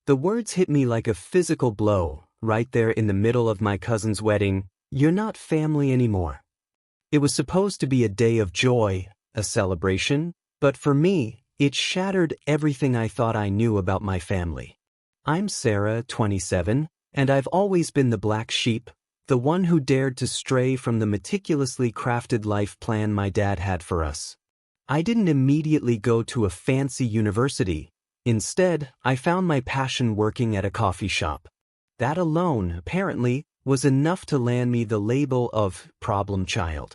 The words hit me like a physical blow, right there in the middle of my cousin's wedding. You're not family anymore. It was supposed to be a day of joy, a celebration, but for me, it shattered everything I thought I knew about my family. I'm Sarah, 27, and I've always been the black sheep, the one who dared to stray from the meticulously crafted life plan my dad had for us. I didn't immediately go to a fancy university. Instead, I found my passion working at a coffee shop. That alone, apparently, was enough to land me the label of problem child.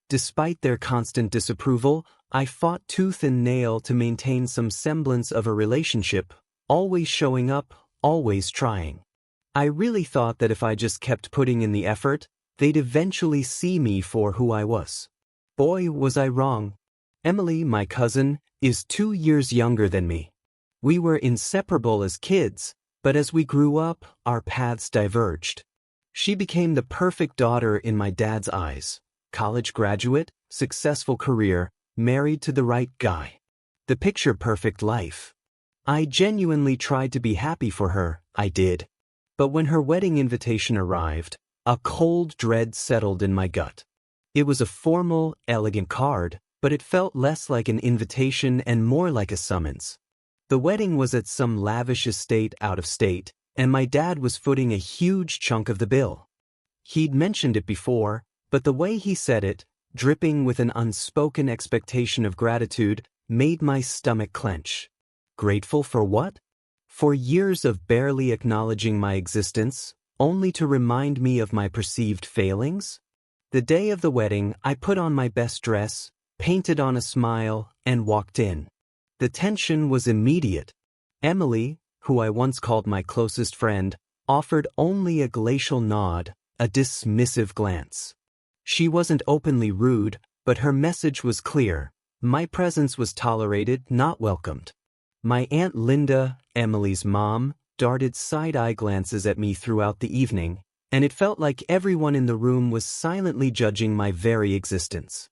Despite their constant disapproval, I fought tooth and nail to maintain some semblance of a relationship, always showing up, always trying. I really thought that if I just kept putting in the effort, they'd eventually see me for who I was. Boy, was I wrong. Emily, my cousin, is 2 years younger than me. We were inseparable as kids, but as we grew up, our paths diverged. She became the perfect daughter in my dad's eyes. College graduate, successful career, married to the right guy. The picture-perfect life. I genuinely tried to be happy for her, I did. But when her wedding invitation arrived, a cold dread settled in my gut. It was a formal, elegant card, but it felt less like an invitation and more like a summons. The wedding was at some lavish estate out of state, and my dad was footing a huge chunk of the bill. He'd mentioned it before, but the way he said it, dripping with an unspoken expectation of gratitude, made my stomach clench. Grateful for what? For years of barely acknowledging my existence, only to remind me of my perceived failings? The day of the wedding, I put on my best dress, painted on a smile, and walked in. The tension was immediate. Emily, who I once called my closest friend, offered only a glacial nod, a dismissive glance. She wasn't openly rude, but her message was clear. My presence was tolerated, not welcomed. My Aunt Linda, Emily's mom, darted side-eye glances at me throughout the evening, and it felt like everyone in the room was silently judging my very existence.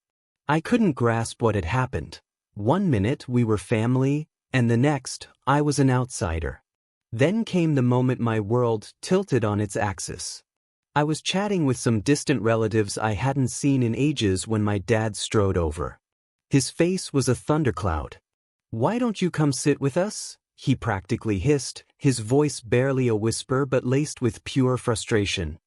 I couldn't grasp what had happened. One minute we were family, and the next I was an outsider. Then came the moment my world tilted on its axis. I was chatting with some distant relatives I hadn't seen in ages when my dad strode over. His face was a thundercloud. "Why don't you come sit with us?" he practically hissed, his voice barely a whisper but laced with pure frustration.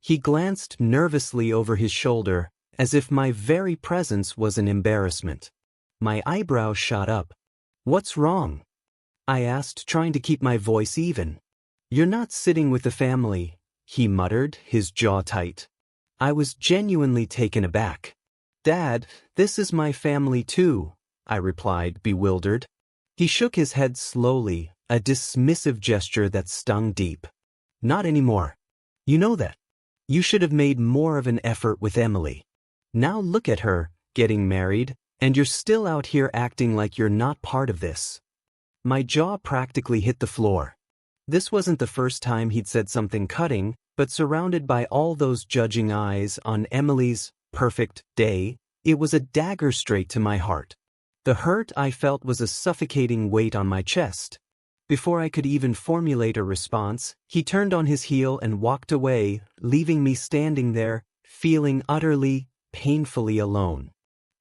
He glanced nervously over his shoulder, as if my very presence was an embarrassment. My eyebrows shot up. "What's wrong?" I asked, trying to keep my voice even. "You're not sitting with the family," he muttered, his jaw tight. I was genuinely taken aback. "Dad, this is my family too," I replied, bewildered. He shook his head slowly, a dismissive gesture that stung deep. "Not anymore. You know that. You should have made more of an effort with Emily. Now look at her, getting married, and you're still out here acting like you're not part of this." My jaw practically hit the floor. This wasn't the first time he'd said something cutting, but surrounded by all those judging eyes on Emily's perfect day, it was a dagger straight to my heart. The hurt I felt was a suffocating weight on my chest. Before I could even formulate a response, he turned on his heel and walked away, leaving me standing there, feeling utterly, painfully alone.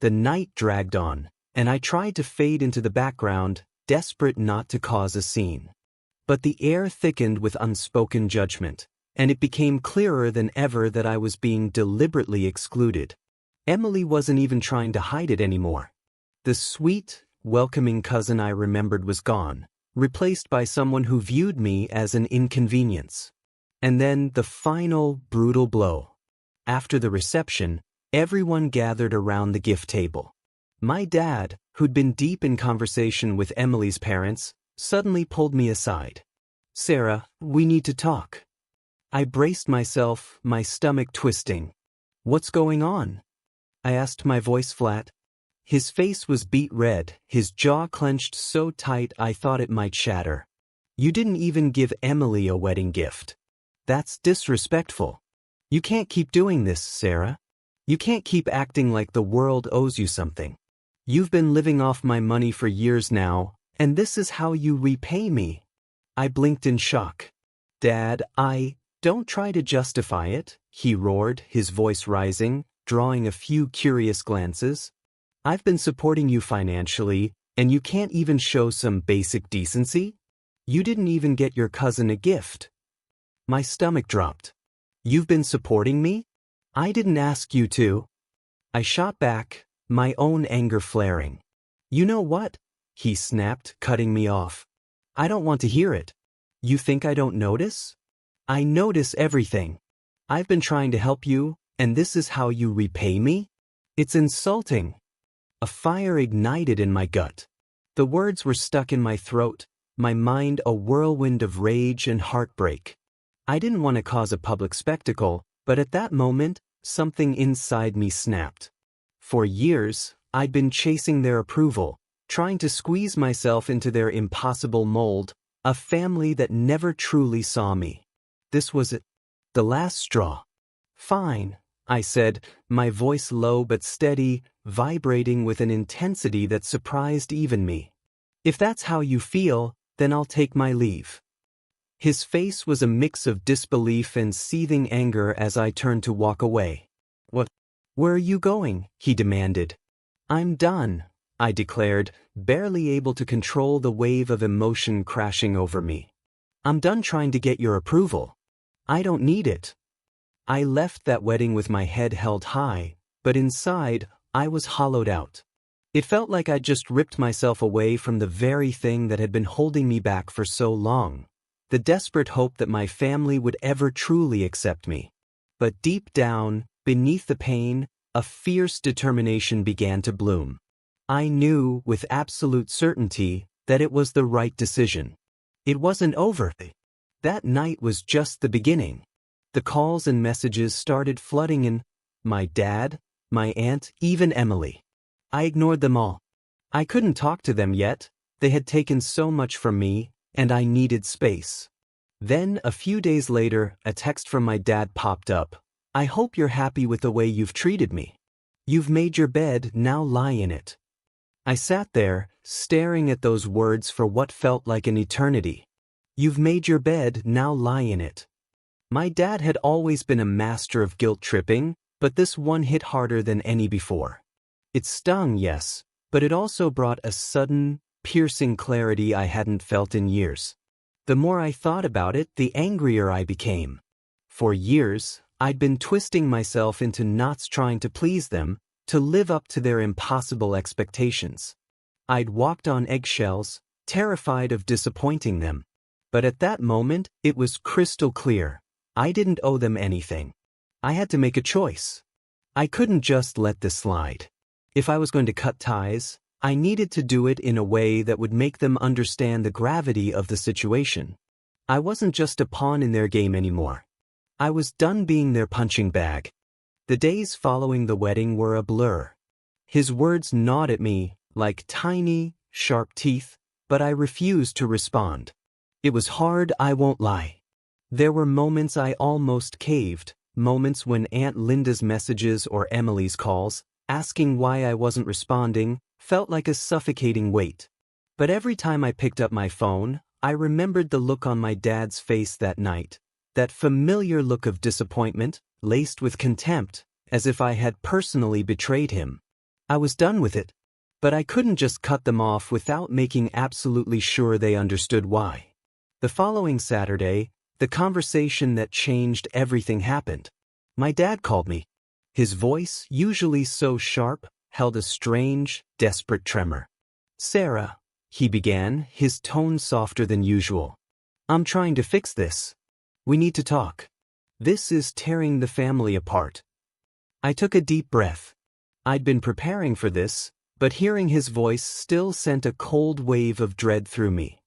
The night dragged on, and I tried to fade into the background, desperate not to cause a scene. But the air thickened with unspoken judgment, and it became clearer than ever that I was being deliberately excluded. Emily wasn't even trying to hide it anymore. The sweet, welcoming cousin I remembered was gone, replaced by someone who viewed me as an inconvenience. And then the final, brutal blow. After the reception, everyone gathered around the gift table. My dad, who'd been deep in conversation with Emily's parents, suddenly pulled me aside. "Sarah, we need to talk." I braced myself, my stomach twisting. "What's going on?" I asked, my voice flat. His face was beet red, his jaw clenched so tight I thought it might shatter. "You didn't even give Emily a wedding gift. That's disrespectful. You can't keep doing this, Sarah. You can't keep acting like the world owes you something. You've been living off my money for years now, and this is how you repay me." I blinked in shock. Dad, don't try to justify it, he roared, his voice rising, drawing a few curious glances. I've been supporting you financially, and you can't even show some basic decency? You didn't even get your cousin a gift. My stomach dropped. You've been supporting me? I didn't ask you to. I shot back, my own anger flaring. You know what? He snapped, cutting me off. I don't want to hear it. You think I don't notice? I notice everything. I've been trying to help you, and this is how you repay me? It's insulting. A fire ignited in my gut. The words were stuck in my throat, my mind a whirlwind of rage and heartbreak. I didn't want to cause a public spectacle, but at that moment, something inside me snapped. For years, I'd been chasing their approval, trying to squeeze myself into their impossible mold, a family that never truly saw me. This was it. The last straw. Fine, I said, my voice low but steady, vibrating with an intensity that surprised even me. If that's how you feel, then I'll take my leave. His face was a mix of disbelief and seething anger as I turned to walk away. What? Where are you going? He demanded. I'm done, I declared, barely able to control the wave of emotion crashing over me. I'm done trying to get your approval. I don't need it. I left that wedding with my head held high, but inside, I was hollowed out. It felt like I'd just ripped myself away from the very thing that had been holding me back for so long, the desperate hope that my family would ever truly accept me. But deep down, beneath the pain, a fierce determination began to bloom. I knew with absolute certainty that it was the right decision. It wasn't over. That night was just the beginning. The calls and messages started flooding in. My dad, my aunt, even Emily. I ignored them all. I couldn't talk to them yet. They had taken so much from me, and I needed space. Then, a few days later, a text from my dad popped up. I hope you're happy with the way you've treated me. You've made your bed, now lie in it. I sat there, staring at those words for what felt like an eternity. You've made your bed, now lie in it. My dad had always been a master of guilt tripping, but this one hit harder than any before. It stung, yes, but it also brought a sudden, piercing clarity I hadn't felt in years. The more I thought about it, the angrier I became. For years, I'd been twisting myself into knots trying to please them, to live up to their impossible expectations. I'd walked on eggshells, terrified of disappointing them. But at that moment, it was crystal clear. I didn't owe them anything. I had to make a choice. I couldn't just let this slide. If I was going to cut ties, I needed to do it in a way that would make them understand the gravity of the situation. I wasn't just a pawn in their game anymore. I was done being their punching bag. The days following the wedding were a blur. His words gnawed at me like tiny, sharp teeth, but I refused to respond. It was hard, I won't lie. There were moments I almost caved, moments when Aunt Linda's messages or Emily's calls, asking why I wasn't responding, felt like a suffocating weight. But every time I picked up my phone, I remembered the look on my dad's face that night, that familiar look of disappointment, laced with contempt, as if I had personally betrayed him. I was done with it, but I couldn't just cut them off without making absolutely sure they understood why. The following Saturday, the conversation that changed everything happened. My dad called me. His voice, usually so sharp, held a strange, desperate tremor. Sarah, he began, his tone softer than usual. I'm trying to fix this. We need to talk. This is tearing the family apart. I took a deep breath. I'd been preparing for this, but hearing his voice still sent a cold wave of dread through me.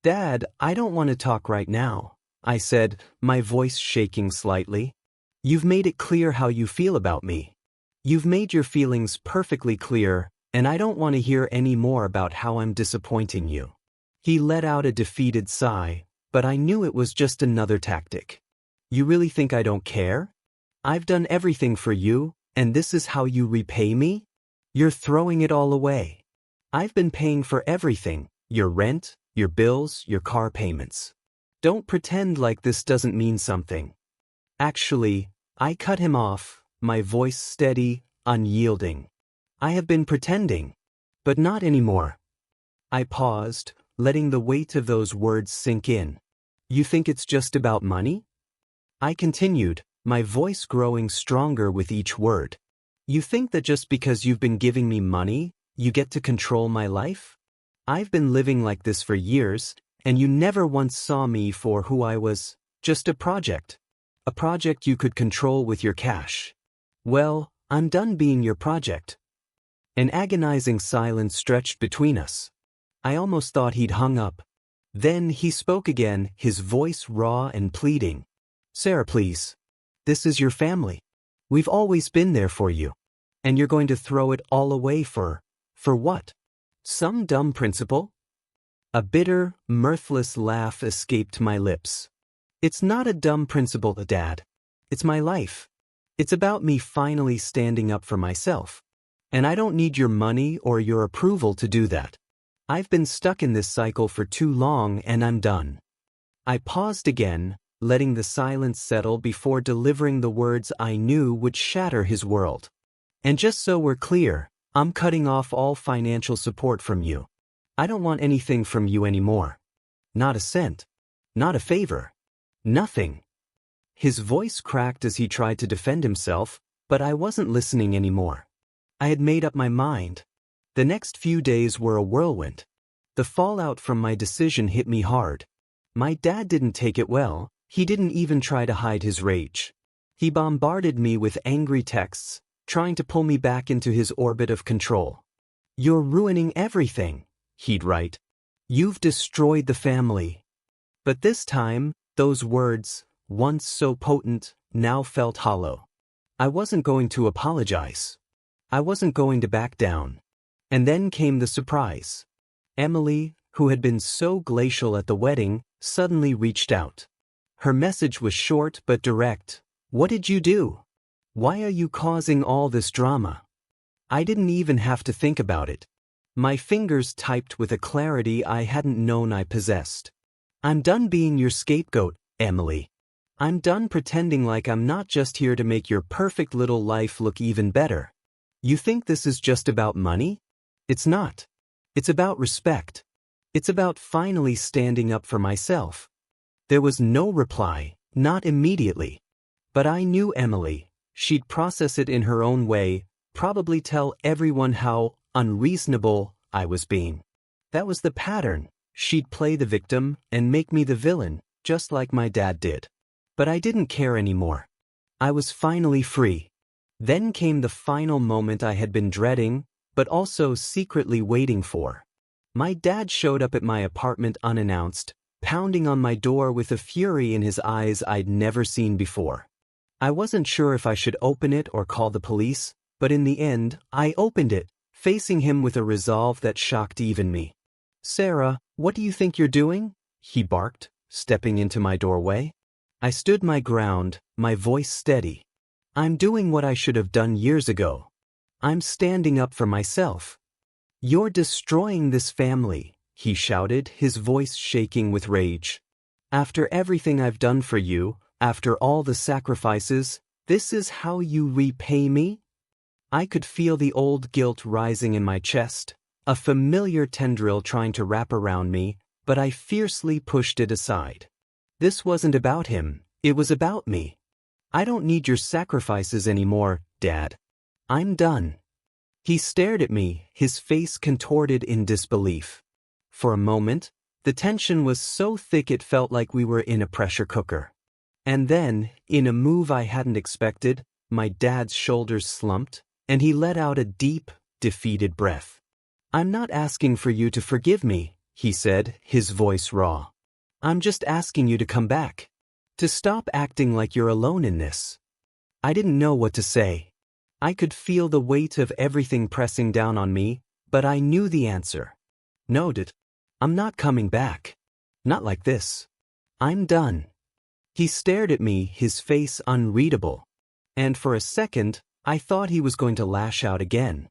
Dad, I don't want to talk right now, I said, my voice shaking slightly. You've made it clear how you feel about me. You've made your feelings perfectly clear, and I don't want to hear any more about how I'm disappointing you. He let out a defeated sigh, but I knew it was just another tactic. You really think I don't care? I've done everything for you, and this is how you repay me? You're throwing it all away. I've been paying for everything, your rent, your bills, your car payments. Don't pretend like this doesn't mean something. Actually, I cut him off, my voice steady, unyielding. I have been pretending. But not anymore. I paused, letting the weight of those words sink in. You think it's just about money? I continued, my voice growing stronger with each word. You think that just because you've been giving me money, you get to control my life? I've been living like this for years, and you never once saw me for who I was, just a project. A project you could control with your cash. Well, I'm done being your project. An agonizing silence stretched between us. I almost thought he'd hung up. Then he spoke again, his voice raw and pleading. Sarah, please. This is your family. We've always been there for you. And you're going to throw it all away for what? Some dumb principle? A bitter, mirthless laugh escaped my lips. It's not a dumb principle, Dad. It's my life. It's about me finally standing up for myself. And I don't need your money or your approval to do that. I've been stuck in this cycle for too long and I'm done. I paused again, letting the silence settle before delivering the words I knew would shatter his world. And just so we're clear, I'm cutting off all financial support from you. I don't want anything from you anymore. Not a cent. Not a favor. Nothing. His voice cracked as he tried to defend himself, but I wasn't listening anymore. I had made up my mind. The next few days were a whirlwind. The fallout from my decision hit me hard. My dad didn't take it well, he didn't even try to hide his rage. He bombarded me with angry texts, trying to pull me back into his orbit of control. You're ruining everything, he'd write. You've destroyed the family. But this time, those words, once so potent, now felt hollow. I wasn't going to apologize. I wasn't going to back down. And then came the surprise. Emily, who had been so glacial at the wedding, suddenly reached out. Her message was short but direct. What did you do? Why are you causing all this drama? I didn't even have to think about it. My fingers typed with a clarity I hadn't known I possessed. I'm done being your scapegoat, Emily. I'm done pretending like I'm not just here to make your perfect little life look even better. You think this is just about money? It's not. It's about respect. It's about finally standing up for myself. There was no reply, not immediately. But I knew Emily. She'd process it in her own way, probably tell everyone how unreasonable I was being. That was the pattern. She'd play the victim and make me the villain, just like my dad did. But I didn't care anymore. I was finally free. Then came the final moment I had been dreading, but also secretly waiting for. My dad showed up at my apartment unannounced, pounding on my door with a fury in his eyes I'd never seen before. I wasn't sure if I should open it or call the police, but in the end, I opened it, facing him with a resolve that shocked even me. Sarah, what do you think you're doing? He barked, stepping into my doorway. I stood my ground, my voice steady. I'm doing what I should have done years ago. I'm standing up for myself. You're destroying this family, he shouted, his voice shaking with rage. After everything I've done for you, after all the sacrifices, this is how you repay me? I could feel the old guilt rising in my chest, a familiar tendril trying to wrap around me, but I fiercely pushed it aside. This wasn't about him, it was about me. I don't need your sacrifices anymore, Dad. I'm done. He stared at me, his face contorted in disbelief. For a moment, the tension was so thick it felt like we were in a pressure cooker. And then, in a move I hadn't expected, my dad's shoulders slumped, and he let out a deep, defeated breath. I'm not asking for you to forgive me, he said, his voice raw. I'm just asking you to come back. To stop acting like you're alone in this. I didn't know what to say. I could feel the weight of everything pressing down on me, but I knew the answer. No, Dad. I'm not coming back. Not like this. I'm done. He stared at me, his face unreadable. And for a second, I thought he was going to lash out again.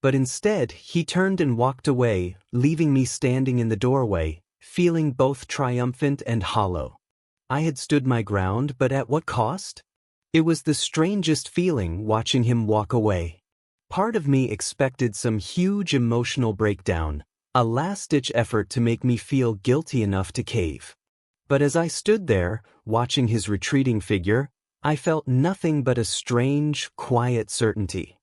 But instead, he turned and walked away, leaving me standing in the doorway, feeling both triumphant and hollow. I had stood my ground, but at what cost? It was the strangest feeling watching him walk away. Part of me expected some huge emotional breakdown, a last-ditch effort to make me feel guilty enough to cave. But as I stood there, watching his retreating figure, I felt nothing but a strange, quiet certainty.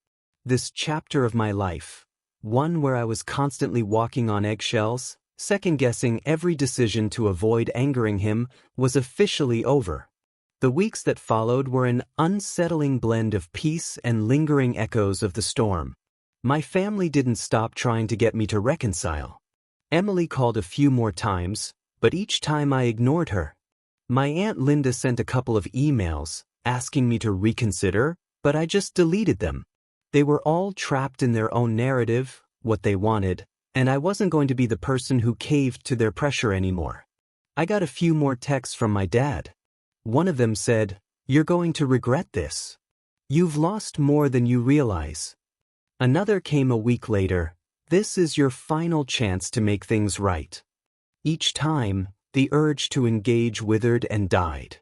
This chapter of my life, one where I was constantly walking on eggshells, second-guessing every decision to avoid angering him, was officially over. The weeks that followed were an unsettling blend of peace and lingering echoes of the storm. My family didn't stop trying to get me to reconcile. Emily called a few more times, but each time I ignored her. My Aunt Linda sent a couple of emails, asking me to reconsider, but I just deleted them. They were all trapped in their own narrative, what they wanted, and I wasn't going to be the person who caved to their pressure anymore. I got a few more texts from my dad. One of them said, "You're going to regret this. You've lost more than you realize." Another came a week later, "This is your final chance to make things right." Each time, the urge to engage withered and died.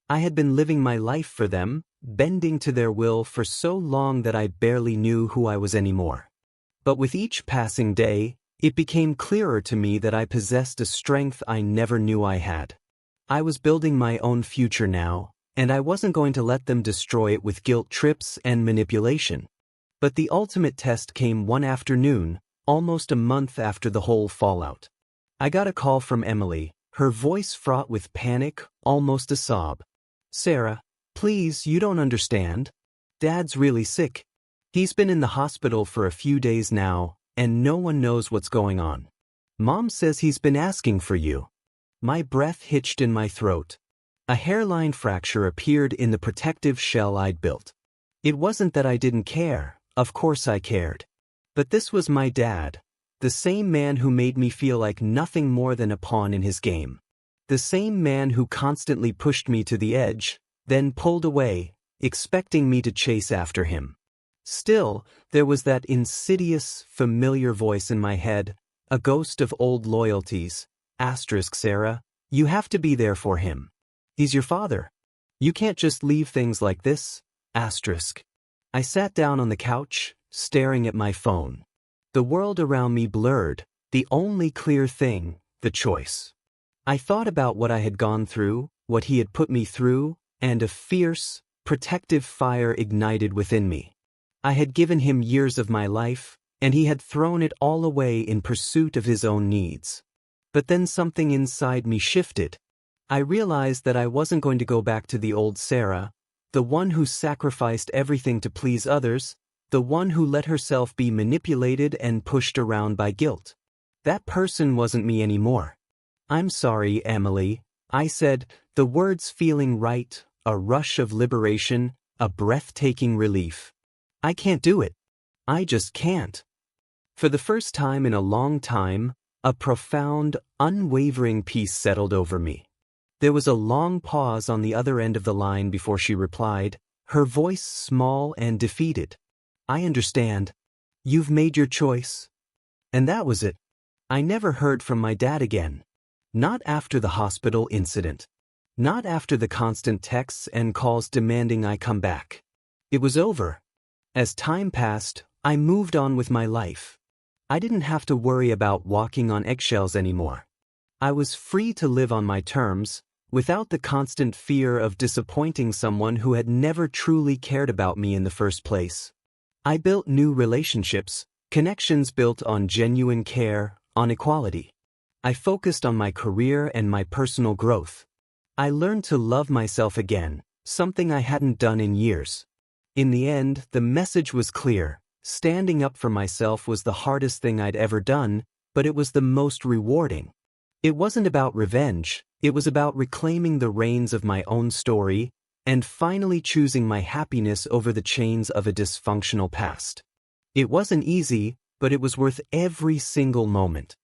I had been living my life for them, bending to their will for so long that I barely knew who I was anymore. But with each passing day, it became clearer to me that I possessed a strength I never knew I had. I was building my own future now, and I wasn't going to let them destroy it with guilt trips and manipulation. But the ultimate test came one afternoon, almost a month after the whole fallout. I got a call from Emily, her voice fraught with panic, almost a sob. "Sarah, please, you don't understand. Dad's really sick. He's been in the hospital for a few days now, and no one knows what's going on. Mom says he's been asking for you." My breath hitched in my throat. A hairline fracture appeared in the protective shell I'd built. It wasn't that I didn't care, of course I cared. But this was my dad, the same man who made me feel like nothing more than a pawn in his game. The same man who constantly pushed me to the edge, then pulled away, expecting me to chase after him. Still, there was that insidious, familiar voice in my head, a ghost of old loyalties. Sarah, you have to be there for him. He's your father. You can't just leave things like this. I sat down on the couch, staring at my phone. The world around me blurred, the only clear thing, the choice. I thought about what I had gone through, what he had put me through, and a fierce, protective fire ignited within me. I had given him years of my life, and he had thrown it all away in pursuit of his own needs. But then something inside me shifted. I realized that I wasn't going to go back to the old Sarah, the one who sacrificed everything to please others, the one who let herself be manipulated and pushed around by guilt. That person wasn't me anymore. "I'm sorry, Emily," I said, the words feeling right, a rush of liberation, a breathtaking relief. "I can't do it. I just can't." For the first time in a long time, a profound, unwavering peace settled over me. There was a long pause on the other end of the line before she replied, her voice small and defeated. "I understand. You've made your choice." And that was it. I never heard from my dad again. Not after the hospital incident. Not after the constant texts and calls demanding I come back. It was over. As time passed, I moved on with my life. I didn't have to worry about walking on eggshells anymore. I was free to live on my terms, without the constant fear of disappointing someone who had never truly cared about me in the first place. I built new relationships, connections built on genuine care, on equality. I focused on my career and my personal growth. I learned to love myself again, something I hadn't done in years. In the end, the message was clear. Standing up for myself was the hardest thing I'd ever done, but it was the most rewarding. It wasn't about revenge, it was about reclaiming the reins of my own story and finally choosing my happiness over the chains of a dysfunctional past. It wasn't easy, but it was worth every single moment.